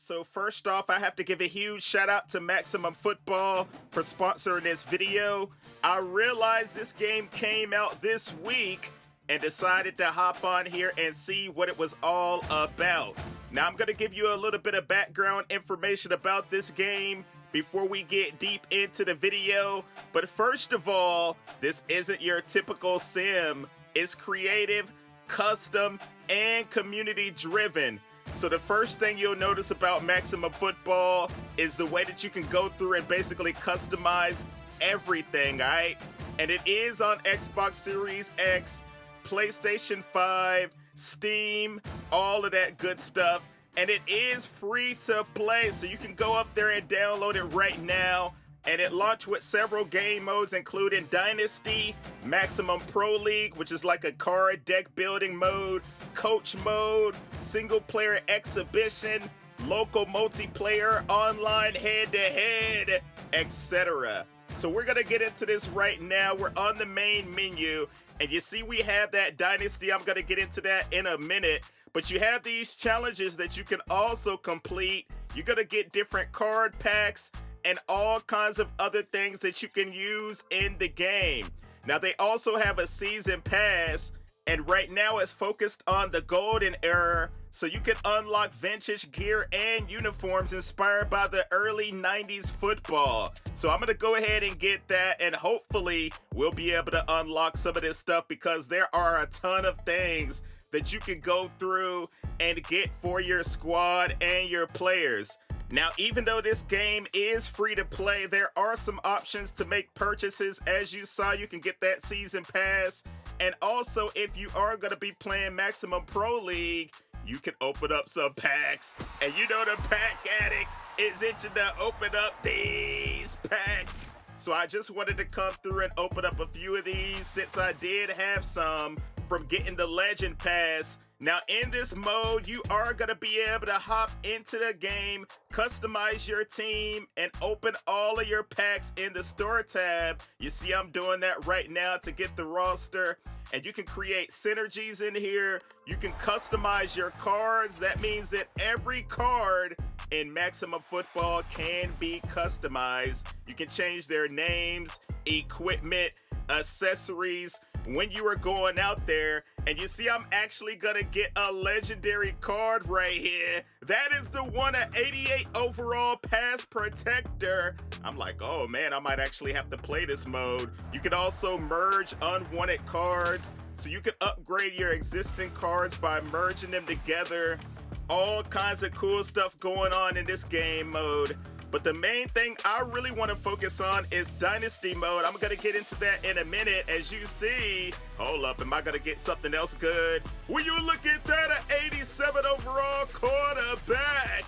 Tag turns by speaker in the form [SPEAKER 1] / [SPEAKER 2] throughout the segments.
[SPEAKER 1] So first off, I have to give a huge shout out to Maximum Football for sponsoring this video. I realized this game came out this week and decided to hop on here and see what it was all about. Now I'm going to give you a little bit of background information about this game before we get deep into the video. But first of all, this isn't your typical sim. It's creative, custom, and community driven. So the first thing you'll notice about Maximum Football is the way that you can go through and basically customize everything, alright? And it is on Xbox Series X, PlayStation 5, Steam, all of that good stuff. And it is free to play, so you can go up there and download it right now. And it launched with several game modes, including Dynasty, Maximum Pro League, which is like a card deck building mode, coach mode, single player exhibition, local multiplayer, online head-to-head, etc. So we're going to get into this right now. We're on the main menu, and you see we have that Dynasty. I'm going to get into that in a minute. But you have these challenges that you can also complete. You're going to get different card packs and all kinds of other things that you can use in the game. Now they also have a season pass, and right now it's focused on the golden era, so you can unlock vintage gear and uniforms inspired by the early 90s football. So I'm gonna go ahead and get that, and hopefully we'll be able to unlock some of this stuff, because there are a ton of things that you can go through and get for your squad and your players. Now, even though this game is free to play, there are some options to make purchases. As you saw, you can get that season pass. And also, if you are going to be playing Maximum Pro League, you can open up some packs. And you know the pack addict is itching to open up these packs. So I just wanted to come through and open up a few of these, since I did have some from getting the Legend Pass. Now in this mode, you are going to be able to hop into the game, customize your team, and open all of your packs in the store tab. You see I'm doing that right now to get the roster. And you can create synergies in here. You can customize your cards. That means that every card in Maximum Football can be customized. You can change their names, equipment, accessories when you are going out there. And you see I'm actually gonna get a legendary card right here. That is the one at 88 overall pass protector. I'm like, oh man, I might actually have to play this mode. You can also merge unwanted cards, so you can upgrade your existing cards by merging them together. All kinds of cool stuff going on in this game mode. But the main thing I really want to focus on is Dynasty mode. I'm going to get into that in a minute. As you see, hold up, am I going to get something else good? Will you look at that, an 87 overall quarterback?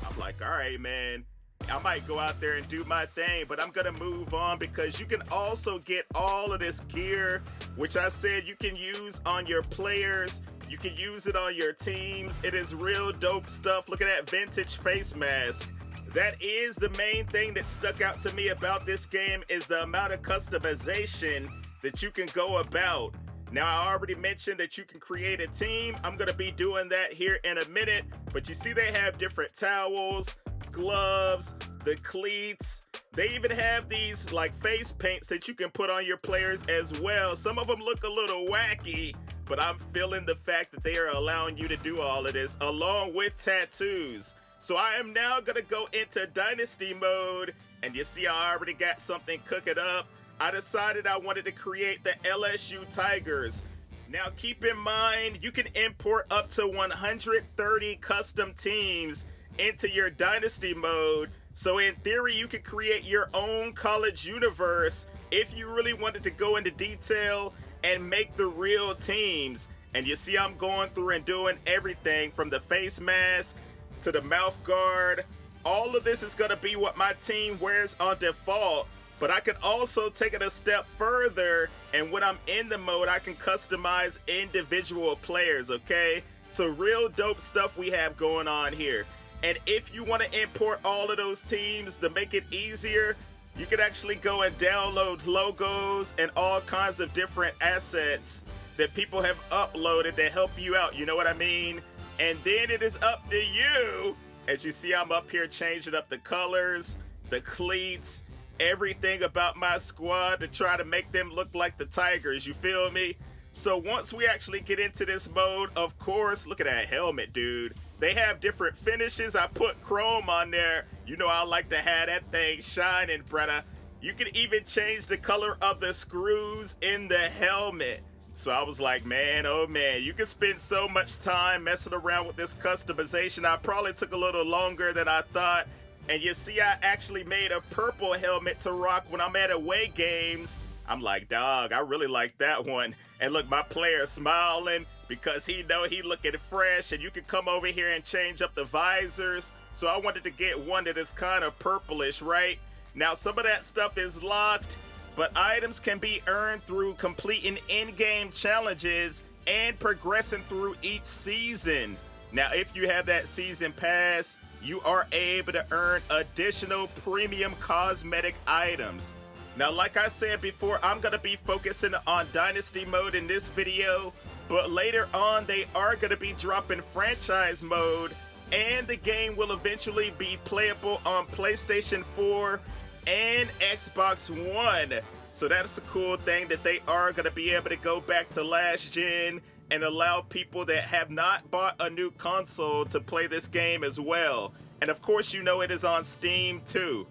[SPEAKER 1] I'm like, all right, man. I might go out there and do my thing, but I'm going to move on, because you can also get all of this gear, which I said you can use on your players. You can use it on your teams. It is real dope stuff. Look at that vintage face mask. That is the main thing that stuck out to me about this game, is the amount of customization that you can go about. Now, I already mentioned that you can create a team. I'm going to be doing that here in a minute. But you see they have different towels, gloves, the cleats. They even have these like face paints that you can put on your players as well. Some of them look a little wacky, but I'm feeling the fact that they are allowing you to do all of this, along with tattoos. So I am now going to go into Dynasty mode, and you see I already got something cooking up. I decided I wanted to create the LSU Tigers. Now keep in mind, you can import up to 130 custom teams into your Dynasty mode. So in theory, you could create your own college universe if you really wanted to go into detail and make the real teams. And you see I'm going through and doing everything from the face mask to the mouth guard. All of this is going to be what my team wears on default, but I can also take it a step further, and when I'm in the mode, I can customize individual players, okay? So real dope stuff we have going on here. And if you want to import all of those teams to make it easier, you can actually go and download logos and all kinds of different assets that people have uploaded to help you out, you know what I mean? And then it is up to you As you see, I'm up here changing up the colors, the cleats, everything about my squad to try to make them look like the Tigers, you feel me? So once we actually get into this mode, of course, look at that helmet, dude. They have different finishes. I put chrome on there. You know I like to have that thing shining, brother. You can even change the color of the screws in the helmet. So I was like, man, oh man, you can spend so much time messing around with this customization. I probably took a little longer than I thought. And you see, I actually made a purple helmet to rock when I'm at away games. I'm like, dog, I really like that one. And look, my player smiling because he know he looking fresh, and you can come over here and change up the visors. So I wanted to get one that is kind of purplish, right? Now, some of that stuff is locked, but items can be earned through completing in-game challenges and progressing through each season. Now, if you have that season pass, you are able to earn additional premium cosmetic items. Now, like I said before, I'm going to be focusing on Dynasty mode in this video, but later on they are going to be dropping franchise mode, and the game will eventually be playable on PlayStation 4 and Xbox One. So that's a cool thing that they are going to be able to go back to last gen and allow people that have not bought a new console to play this game as well. And of course, you know it is on Steam too.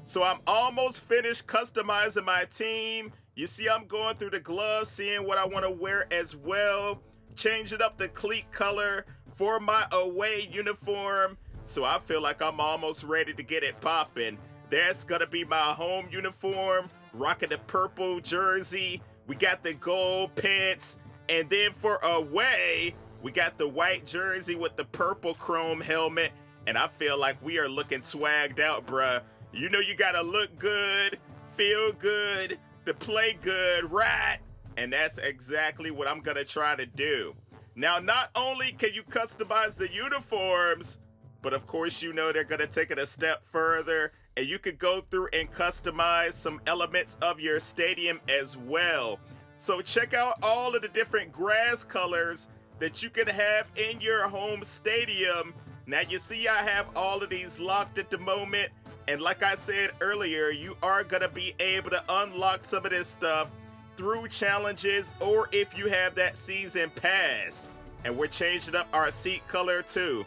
[SPEAKER 1] So I'm almost finished customizing my team. You see, I'm going through the gloves, seeing what I want to wear as well, changing up the cleat color for my away uniform. So I feel like I'm almost ready to get it popping. That's gonna be my home uniform, rocking the purple jersey. We got the gold pants, and then for away, we got the white jersey with the purple chrome helmet. And I feel like we are looking swagged out, bruh. You know you gotta look good, feel good, to play good, right? And that's exactly what I'm gonna try to do. Now, not only can you customize the uniforms, but of course you know they're gonna take it a step further, and you could go through and customize some elements of your stadium as well. So check out all of the different grass colors that you can have in your home stadium. Now you see I have all of these locked at the moment. And like I said earlier, you are going to be able to unlock some of this stuff through challenges or if you have that season pass. And we're changing up our seat color too.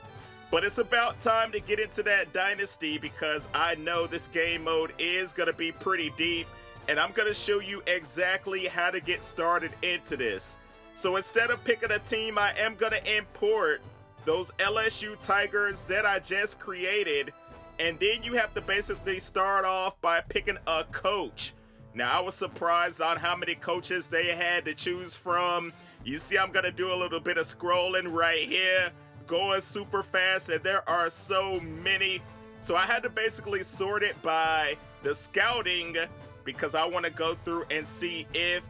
[SPEAKER 1] But it's about time to get into that Dynasty because I know this game mode is going to be pretty deep. And I'm going to show you exactly how to get started into this. So instead of picking a team, I am going to import those LSU Tigers that I just created. And then you have to basically start off by picking a coach. Now, I was surprised on how many coaches they had to choose from. You see, I'm going to do a little bit of scrolling right here, going super fast, and there are so many. So I had to basically sort it by the scouting because I want to go through and see if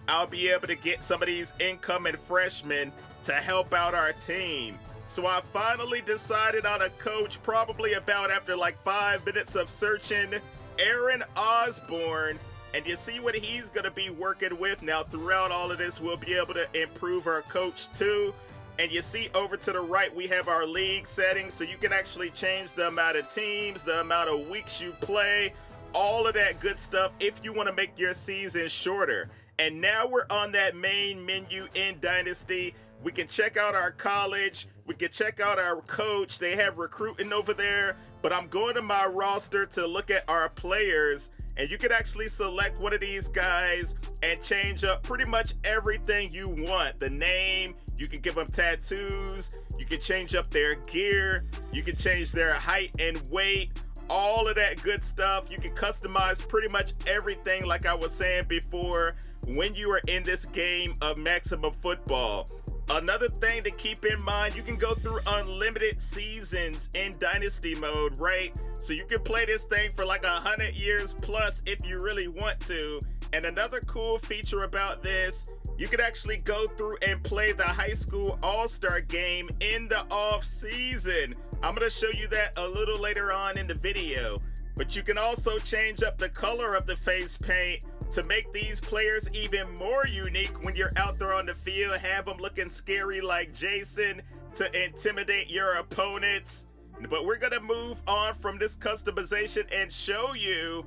[SPEAKER 1] I'll be able to get some of these incoming freshmen to help out our team. So I finally decided on a coach probably about after like 5 minutes of searching, Aaron Osborne. And you see what he's going to be working with. Now throughout all of this, we'll be able to improve our coach too. And you see over to the right, we have our league settings. So you can actually change the amount of teams, the amount of weeks you play, all of that good stuff if you want to make your season shorter. And now we're on that main menu in Dynasty. We can check out our college. We can check out our coach. They have recruiting over there, but I'm going to my roster to look at our players, and you can actually select one of these guys and change up pretty much everything you want. The name, you can give them tattoos, you can change up their gear, you can change their height and weight, all of that good stuff. You can customize pretty much everything like I was saying before when you are in this game of Maximum Football. Another thing to keep in mind, you can go through unlimited seasons in Dynasty mode, right? So you can play this thing for like 100 years plus if you really want to. And another cool feature about this, you can actually go through and play the high school all-star game in the off season. I'm going to show you that a little later on in the video. But you can also change up the color of the face paint to make these players even more unique when you're out there on the field. Have them looking scary like Jason to intimidate your opponents. But we're gonna move on from this customization and show you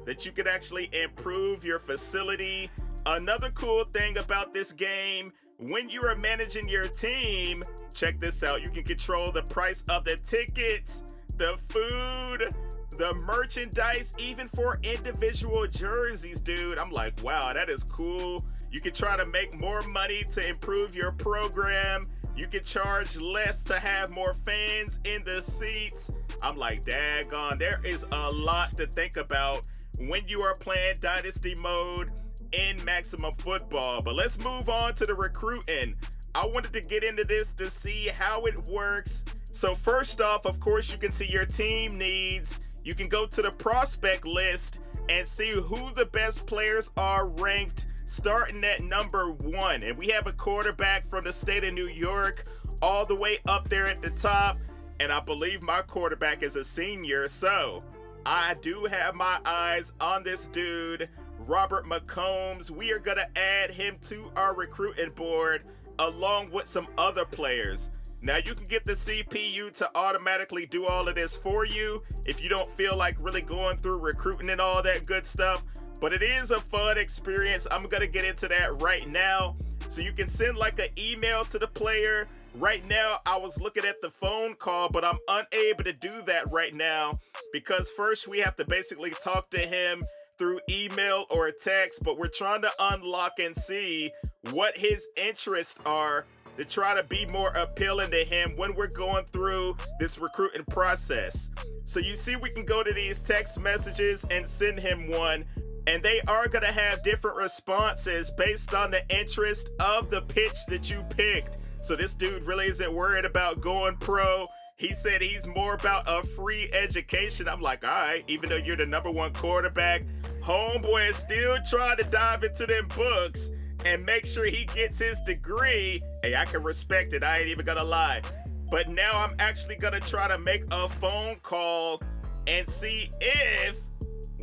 [SPEAKER 1] that you can actually improve your facility. Another cool thing about this game, when you are managing your team, check this out, you can control the price of the tickets, the food, the merchandise, even for individual jerseys, dude. I'm like, wow, that is cool. You can try to make more money to improve your program. You can charge less to have more fans in the seats. I'm like, daggone, there is a lot to think about when you are playing Dynasty mode in Maximum Football. But let's move on to the recruiting. I wanted to get into this to see how it works. So first off, of course, you can see your team needs. You can go to the prospect list and see who the best players are ranked starting at number 1. And we have a quarterback from the state of New York all the way up there at the top. And I believe my quarterback is a senior. So I do have my eyes on this dude, Robert McCombs. We are going to add him to our recruiting board along with some other players. Now you can get the CPU to automatically do all of this for you if you don't feel like really going through recruiting and all that good stuff. But it is a fun experience. I'm gonna get into that right now. So you can send like an email to the player. Right now, I was looking at the phone call, but I'm unable to do that right now because first we have to basically talk to him through email or text, but we're trying to unlock and see what his interests are to try to be more appealing to him when we're going through this recruiting process. So you see we can go to these text messages and send him one, and they are gonna have different responses based on the interest of the pitch that you picked. So this dude really isn't worried about going pro. He said he's more about a free education. I'm like, all right, even though you're the number 1 quarterback, homeboy is still trying to dive into them books and make sure he gets his degree. Hey, I can respect it. I ain't even gonna lie. But now I'm actually gonna try to make a phone call and see if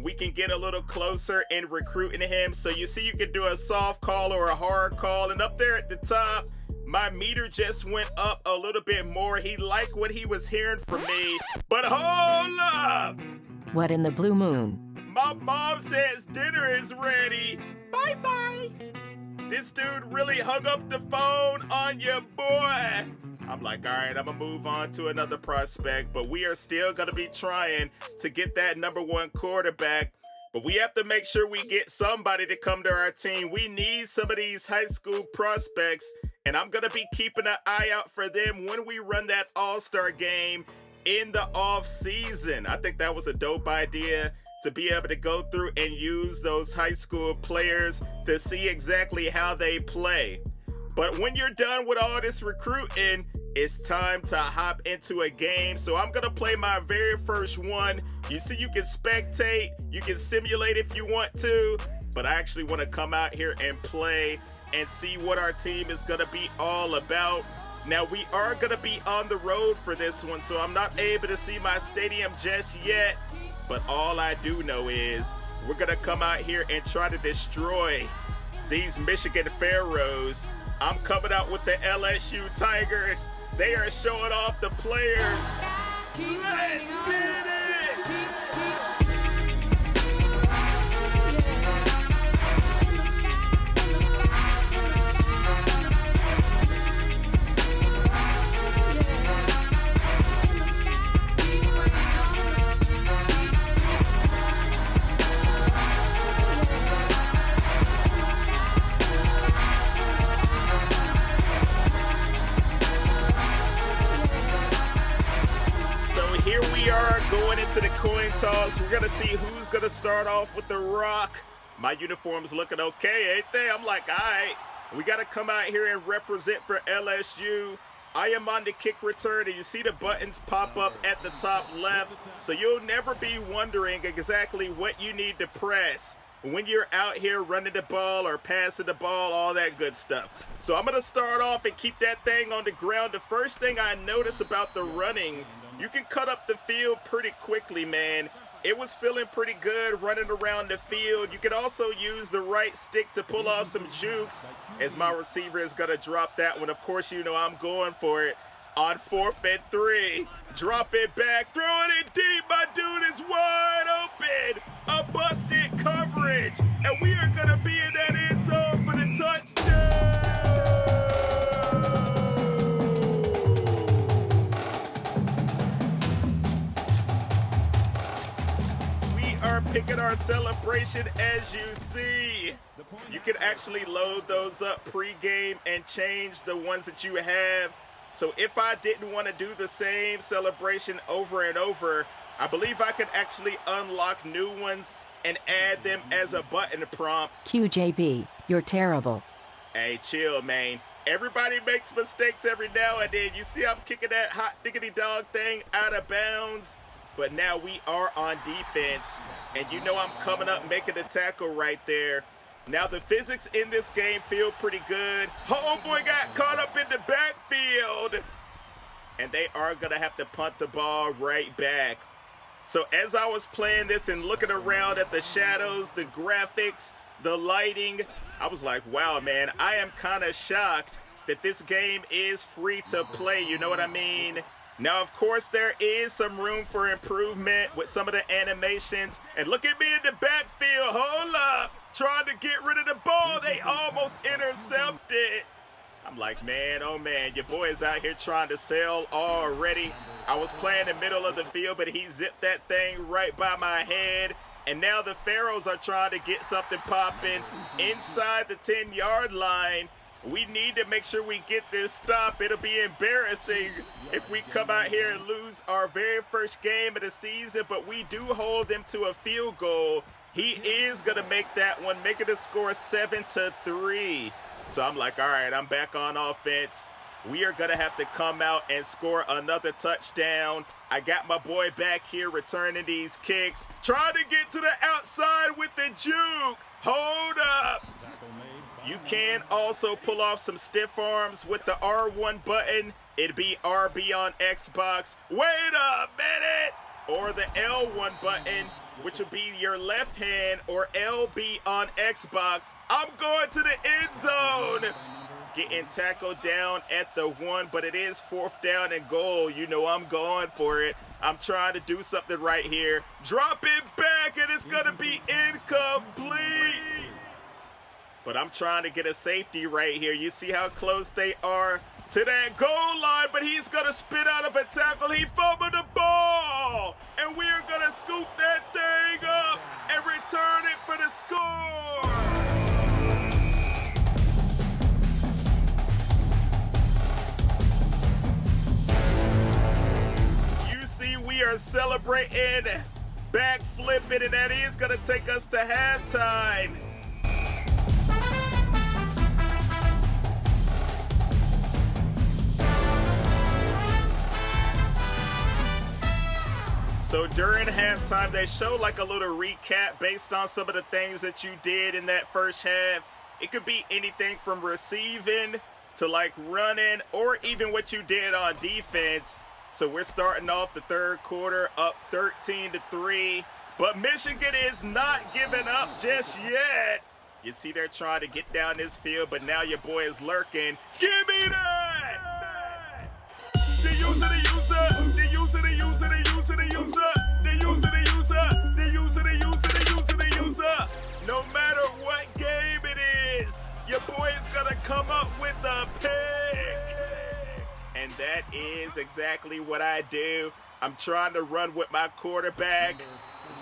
[SPEAKER 1] we can get a little closer in recruiting him. So you see you can do a soft call or a hard call. And up there at the top, my meter just went up a little bit more. He liked what he was hearing from me. But hold up!
[SPEAKER 2] What in the blue moon?
[SPEAKER 1] My mom says dinner is ready. Bye-bye. This dude really hung up the phone on your boy. I'm like, all right, I'm gonna move on to another prospect, but we are still gonna be trying to get that number 1 quarterback. But we have to make sure we get somebody to come to our team. We need some of these high school prospects, and I'm gonna be keeping an eye out for them when we run that All-Star game in the off season. I think that was a dope idea to be able to go through and use those high school players to see exactly how they play. But when you're done with all this recruiting, it's time to hop into a game. So I'm gonna play my very first one. You see, you can spectate, you can simulate if you want to, but I actually wanna come out here and play and see what our team is gonna be all about. Now we are gonna be on the road for this one, so I'm not able to see my stadium just yet. But all I do know is we're gonna come out here and try to destroy these Michigan Pharaohs. I'm coming out with the LSU Tigers. They are showing off the players. Let's get it! Here we are going into the coin toss. We're gonna see who's gonna start off with the rock. My uniform's looking okay, ain't they? I'm like, all right, we gotta come out here and represent for LSU. I am on the kick return, and you see the buttons pop up at the top left, so you'll never be wondering exactly what you need to press when you're out here running the ball or passing the ball, all that good stuff. So I'm gonna start off and keep that thing on the ground. The first thing I notice about the running, you can cut up the field pretty quickly, man. It was feeling pretty good running around the field. You can also use the right stick to pull off some jukes, as my receiver is gonna drop that one. Of course, you know I'm going for it On 4th and 3. Drop it back, throwing it deep. My dude is wide open. A busted coverage. And we are going to be in that end zone for the touchdown. We are picking our celebration as you see. You can actually load those up pre-game and change the ones that you have. So if I didn't want to do the same celebration over and over, I believe I can actually unlock new ones and add them as a button prompt.
[SPEAKER 2] QJB, you're terrible.
[SPEAKER 1] Hey, chill, man. Everybody makes mistakes every now and then. You see I'm kicking that hot diggity dog thing out of bounds. But now we are on defense. And you know I'm coming up making the tackle right there. Now the physics in this game feel pretty good. Homeboy got caught up in the backfield. And they are going to have to punt the ball right back. So as I was playing this and looking around at the shadows, the graphics, the lighting, I was like, wow, man, I am kind of shocked that this game is free to play. You know what I mean? Now, of course, there is some room for improvement with some of the animations. And look at me in the backfield. Hold up. Trying to get rid of the ball. They almost intercepted. I'm like, man, oh, man, your boy is out here trying to sell already. I was playing in the middle of the field, but he zipped that thing right by my head. And now the Pharaohs are trying to get something popping inside the 10-yard line. We need to make sure we get this stop. It'll be embarrassing if we come out here and lose our very first game of the season, but we do hold them to a field goal. He is going to make that one, making the score 7-3. So I'm like, all right, I'm back on offense. We are going to have to come out and score another touchdown. I got my boy back here returning these kicks. Trying to get to the outside with the juke. Hold up. You can also pull off some stiff arms with the R1 button. It'd be RB on Xbox. Wait a minute! Or the L1 button, which would be your left hand, or LB on Xbox. I'm going to the end zone. Getting tackled down at the 1, but it is 4th down and goal. You know I'm going for it. I'm trying to do something right here. Drop it back, and it's going to be incomplete. But I'm trying to get a safety right here. You see how close they are to that goal line, but he's going to spit out of a tackle. He fumbled the ball, and we are going to scoop that thing up and return it for the score. You see we are celebrating, back flipping, and that is going to take us to halftime. So during halftime, they show like a little recap based on some of the things that you did in that first half. It could be anything from receiving to like running, or even what you did on defense. So we're starting off the third quarter up 13-3, but Michigan is not giving up just yet. You see they're trying to get down this field, but now your boy is lurking. Give me that! The user, the user, the user, the user, the user, the user, the user, the user, the user, the user, the user, the user. No matter what game it is, your boy is gonna come up with a pick. And that is exactly what I do. I'm trying to run with my quarterback,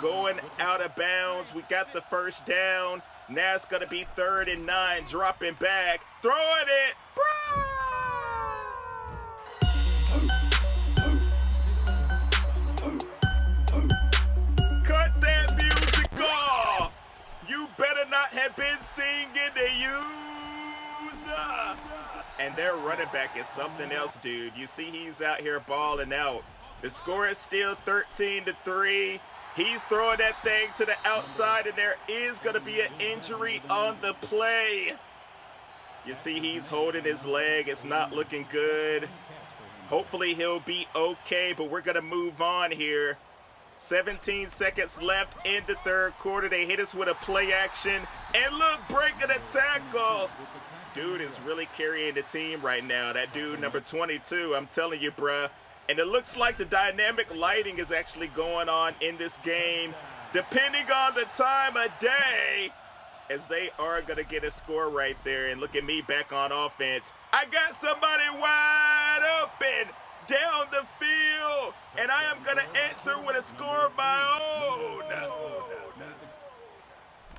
[SPEAKER 1] going out of bounds. We got the first down. Now it's gonna be 3rd and 9, dropping back, throwing it. Bro! Cut that music off! You better not have been singing the user! And their running back is something else, dude. You see he's out here balling out. The score is still 13-3. He's throwing that thing to the outside, and there is going to be an injury on the play. You see he's holding his leg. It's not looking good. Hopefully he'll be okay, but we're going to move on here. 17 seconds left in the third quarter. They hit us with a play action. And look, breaking a tackle. Dude is really carrying the team right now. That dude, number 22, I'm telling you, bruh. And it looks like the dynamic lighting is actually going on in this game, depending on the time of day, as they are going to get a score right there. And look at me back on offense. I got somebody wide open down the field, and I am going to answer with a score of my own.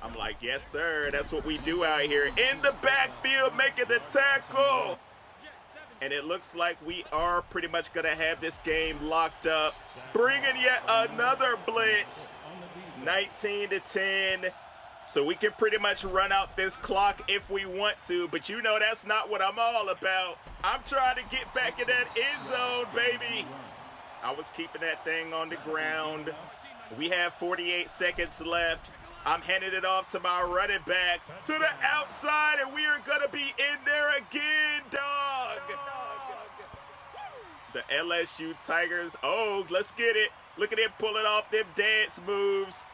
[SPEAKER 1] I'm like, yes, sir. That's what we do out here. In the backfield, making the tackle. And it looks like we are pretty much going to have this game locked up. Bringing yet another blitz. 19-10. So we can pretty much run out this clock if we want to. But you know that's not what I'm all about. I'm trying to get back in that end zone, baby. I was keeping that thing on the ground. We have 48 seconds left. I'm handing it off to my running back to the outside, and we are going to be in there again, dog. The LSU Tigers. Oh, let's get it. Look at him pulling off them dance moves.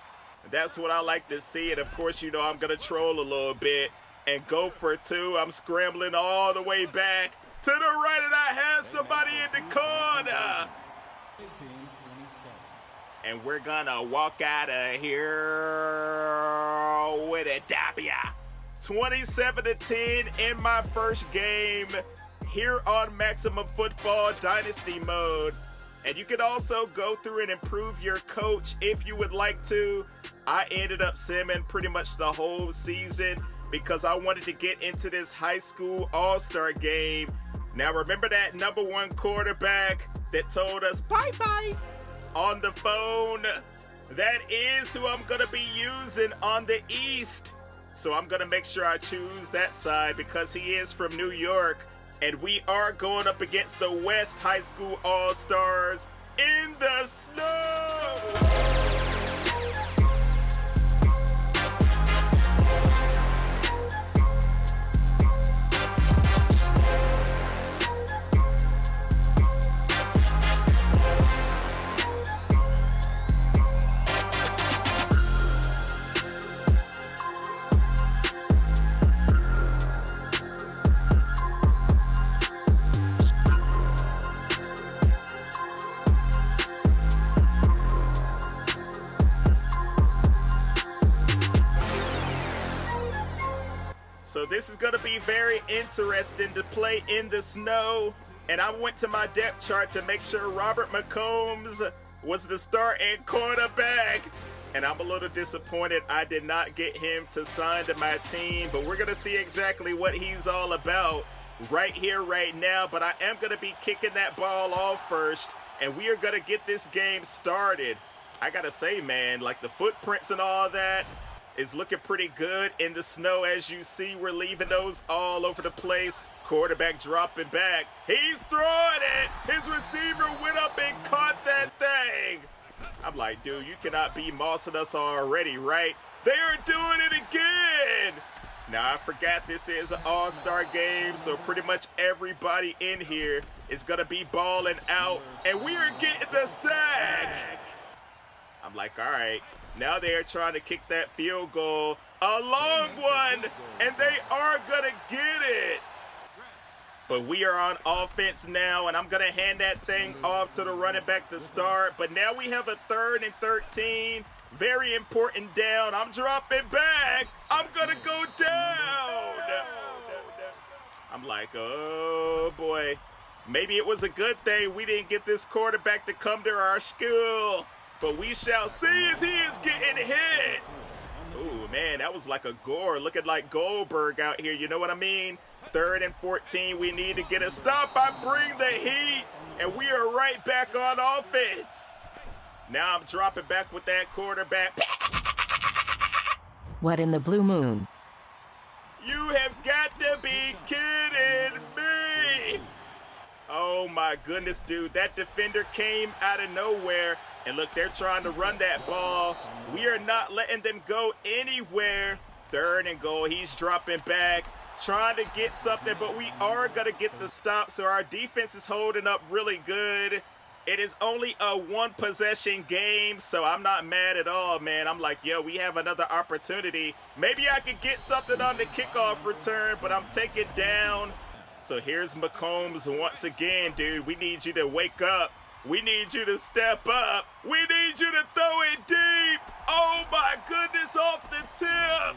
[SPEAKER 1] That's what I like to see. And, of course, you know I'm going to troll a little bit and go for two. I'm scrambling all the way back to the right, and I have somebody in the corner. And we're going to walk out of here with a W. 27-10 in my first game here on Maximum Football Dynasty mode. And you can also go through and improve your coach if you would like to. I ended up simming pretty much the whole season because I wanted to get into this high school all-star game. Now remember that number one quarterback that told us bye-bye on the phone? That is who I'm going to be using on the East. So I'm going to make sure I choose that side because he is from New York. And we are going up against the West High School All-Stars in the snow. So this is going to be very interesting to play in the snow. And I went to my depth chart to make sure Robert McCombs was the starting quarterback. And I'm a little disappointed I did not get him to sign to my team. But we're going to see exactly what he's all about right here, right now. But I am going to be kicking that ball off first. And we are going to get this game started. I got to say, man, like the footprints and all that is looking pretty good in the snow. As you see, we're leaving those all over the place. Quarterback dropping back. He's throwing it. His receiver went up and caught that thing. I'm like, dude, you cannot be mossing us already, right? They are doing it again. Now, I forgot this is an all-star game, so pretty much everybody in here is going to be balling out, and we are getting the sack. I'm like, all right. Now they are trying to kick that field goal, a long one, and they are going to get it. But we are on offense now, and I'm going to hand that thing off to the running back to start. But now we have a 3rd and 13. Very important down. I'm dropping back. I'm going to go down. I'm like, oh, boy. Maybe it was a good thing we didn't get this quarterback to come to our school. But we shall see as he is getting hit. Ooh, man, that was like a gore. Looking like Goldberg out here, you know what I mean? 3rd and 14, we need to get a stop. I bring the heat, and we are right back on offense. Now I'm dropping back with that quarterback.
[SPEAKER 2] What in the blue moon?
[SPEAKER 1] You have got to be kidding me. Oh, my goodness, dude. That defender came out of nowhere. And look, they're trying to run that ball. We are not letting them go anywhere. 3rd and goal. He's dropping back, trying to get something, but we are going to get the stop. So our defense is holding up really good. It is only a one possession game, so I'm not mad at all, man. I'm like, yo, we have another opportunity. Maybe I could get something on the kickoff return, but I'm taken down. So here's McCombs once again, dude. We need you to wake up. We need you to step up. We need you to throw it deep. Oh my goodness, off the tip.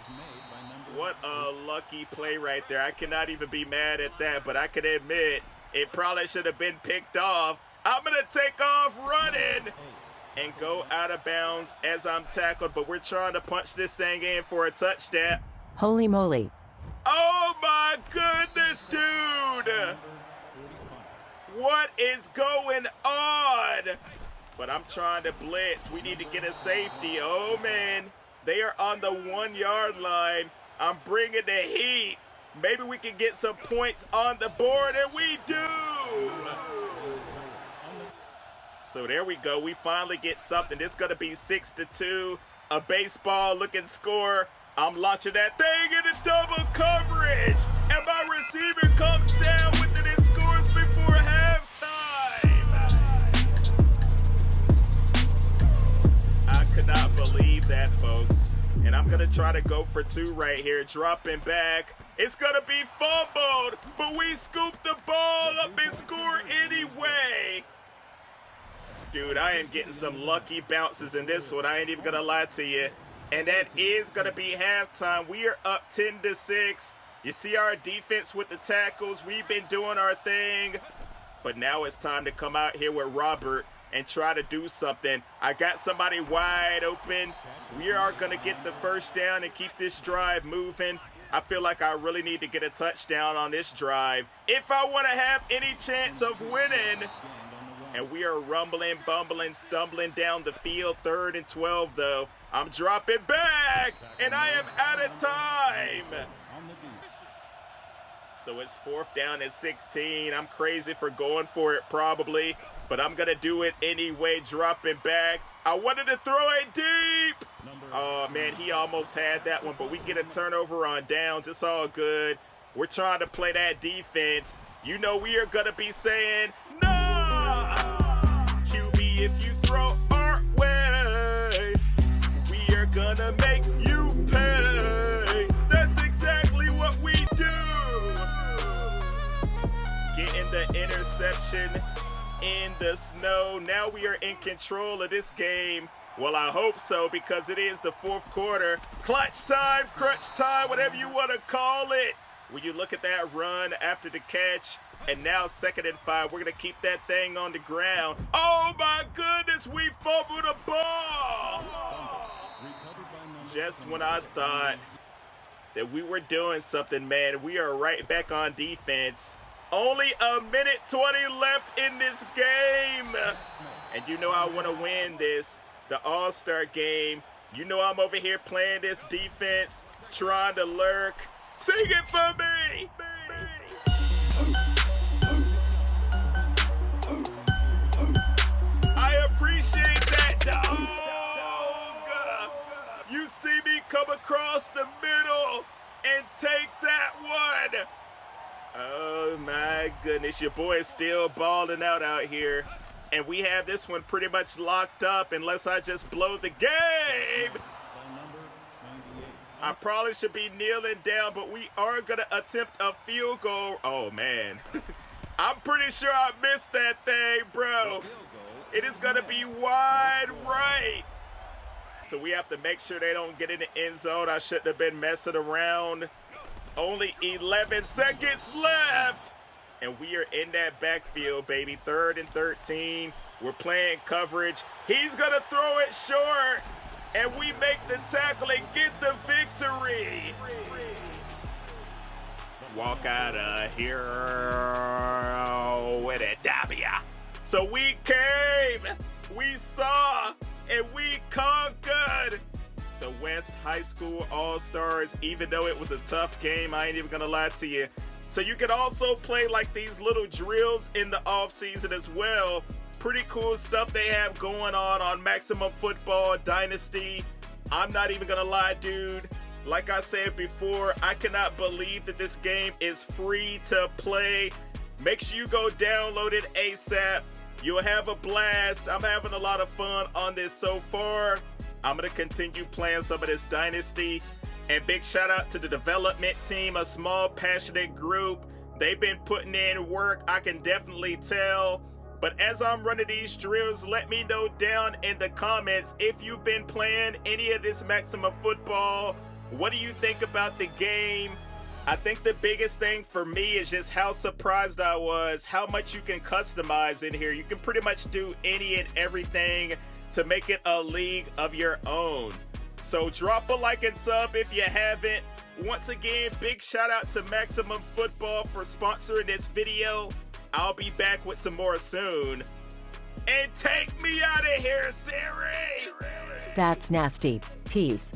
[SPEAKER 1] What a lucky play right there. I cannot even be mad at that, but I can admit it probably should have been picked off. I'm going to take off running and go out of bounds as I'm tackled, but we're trying to punch this thing in for a touchdown.
[SPEAKER 2] Holy moly.
[SPEAKER 1] Oh my goodness, dude. What is going on? But I'm trying to blitz. We need to get a safety. Oh man, they are on the 1 yard line. I'm bringing the heat. Maybe we can get some points on the board, and we do. So there we go. We finally get something. It's going to be 6-2, a baseball-looking score. I'm launching that thing into double coverage, and my receiver comes down with it and scores before halftime. I could not believe that, folks. And I'm going to try to go for 2 right here, dropping back. It's going to be fumbled, but we scoop the ball up and score anyway. Dude, I am getting some lucky bounces in this one. I ain't even going to lie to you. And that is going to be halftime. We are up 10-6. You see our defense with the tackles. We've been doing our thing. But now it's time to come out here with Robert and try to do something. I got somebody wide open. We are going to get the first down and keep this drive moving. I feel like I really need to get a touchdown on this drive if I want to have any chance of winning. And we are rumbling, bumbling, stumbling down the field. 3rd and 12, though. I'm dropping back, and I am out of time. So it's 4th down and 16. I'm crazy for going for it probably, but I'm going to do it anyway, dropping back. I wanted to throw it deep. Oh, man, he almost had that one, but we get a turnover on downs. It's all good. We're trying to play that defense. You know we are going to be saying, no! QB, if you throw our way, we are going to make you pay. That's exactly what we do. Getting the interception in the snow. Now we are in control of this game. Well, I hope so, because it is the 4th quarter. Clutch time, crunch time, whatever you want to call it. When you look at that run after the catch, and now 2nd and 5, we're going to keep that thing on the ground. Oh, my goodness, we fumbled the ball. Just when I thought that we were doing something, man, we are right back on defense. Only a minute 20 left in this game. And you know I want to win this, the All-Star game. You know I'm over here playing this defense, trying to lurk. Sing it for me! I appreciate that, dog. You see me come across the middle and take that one. Oh my goodness, your boy is still balling out here. And we have this one pretty much locked up unless I just blow the game. I probably should be kneeling down, but we are going to attempt a field goal. Oh, man. I'm pretty sure I missed that thing, bro. It is going to be wide right. So we have to make sure they don't get in the end zone. I shouldn't have been messing around. Only 11 seconds left. And we are in that backfield, baby. 3rd and 13. We're playing coverage. He's going to throw it short. And we make the tackle and get the victory. Walk out of here with a W. So we came, we saw, and we conquered the West High School All-Stars, even though it was a tough game. I ain't even gonna lie to you. So you can also play like these little drills in the off-season as well. Pretty cool stuff they have going on Maximum Football Dynasty. I'm not even gonna lie, dude. Like I said before, I cannot believe that this game is free to play. Make sure you go download it ASAP. You'll have a blast. I'm having a lot of fun on this so far. I'm going to continue playing some of this Dynasty. And big shout out to the development team, a small, passionate group. They've been putting in work, I can definitely tell. But as I'm running these drills, let me know down in the comments if you've been playing any of this Maximum Football. What do you think about the game? I think the biggest thing for me is just how surprised I was how much you can customize in here. You can pretty much do any and everything to make it a league of your own. So drop a like and sub if you haven't. Once again, big shout out to Maximum Football for sponsoring this video. I'll be back with some more soon. And take me out of here, Siri!
[SPEAKER 2] That's nasty. Peace.